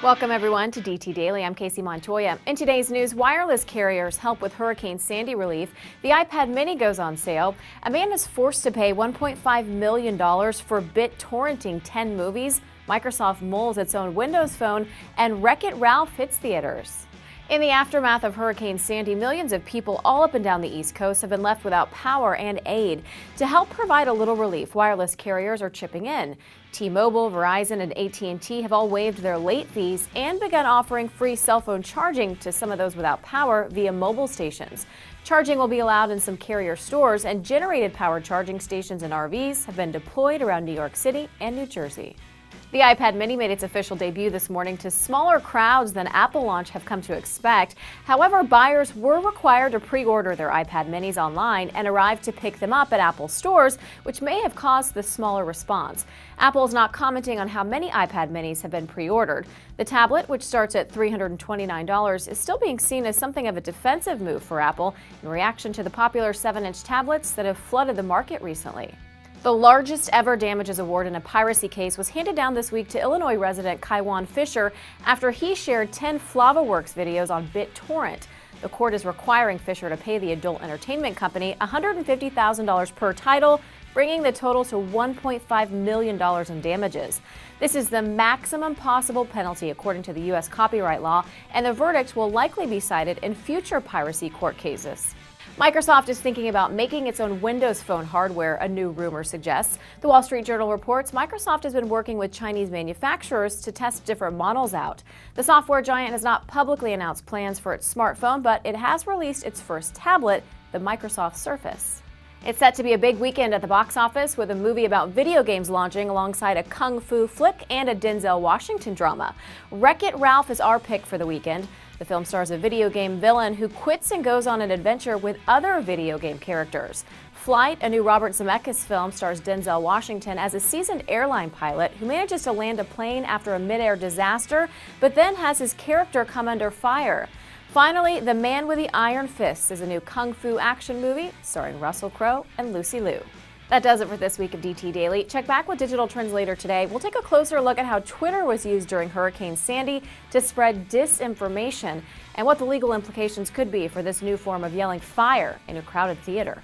Welcome everyone to DT Daily. I'm Casey Montoya. In today's news, wireless carriers help with Hurricane Sandy relief. The iPad mini goes on sale. A man is forced to pay $1.5 million for BitTorrenting 10 movies. Microsoft mulls its own Windows Phone, and Wreck-It Ralph hits theaters. In the aftermath of Hurricane Sandy, millions of people all up and down the East Coast have been left without power and aid. To help provide a little relief, wireless carriers are chipping in. T-Mobile, Verizon, and AT&T have all waived their late fees and begun offering free cell phone charging to some of those without power via mobile stations. Charging will be allowed in some carrier stores, and generated power charging stations and RVs have been deployed around New York City and New Jersey. The iPad mini made its official debut this morning to smaller crowds than Apple launch have come to expect. However, buyers were required to pre-order their iPad minis online and arrive to pick them up at Apple stores, which may have caused the smaller response. Apple is not commenting on how many iPad minis have been pre-ordered. The tablet, which starts at $329, is still being seen as something of a defensive move for Apple in reaction to the popular 7-inch tablets that have flooded the market recently. The largest ever damages award in a piracy case was handed down this week to Illinois resident Kaiwan Fisher after he shared 10 FlavaWorks videos on BitTorrent. The court is requiring Fisher to pay the adult entertainment company $150,000 per title, bringing the total to $1.5 million in damages. This is the maximum possible penalty according to the U.S. copyright law, and the verdict will likely be cited in future piracy court cases. Microsoft is thinking about making its own Windows Phone hardware, a new rumor suggests. The Wall Street Journal reports Microsoft has been working with Chinese manufacturers to test different models out. The software giant has not publicly announced plans for its smartphone, but it has released its first tablet, the Microsoft Surface. It's set to be a big weekend at the box office, with a movie about video games launching alongside a kung fu flick and a Denzel Washington drama. Wreck-It Ralph is our pick for the weekend. The film stars a video game villain who quits and goes on an adventure with other video game characters. Flight, a new Robert Zemeckis film, stars Denzel Washington as a seasoned airline pilot who manages to land a plane after a mid-air disaster, but then has his character come under fire. Finally, The Man with the Iron Fist is a new kung fu action movie starring Russell Crowe and Lucy Liu. That does it for this week of DT Daily. Check back with digital trends later today. We'll take a closer look at how Twitter was used during Hurricane Sandy to spread disinformation and what the legal implications could be for this new form of yelling fire in a crowded theater.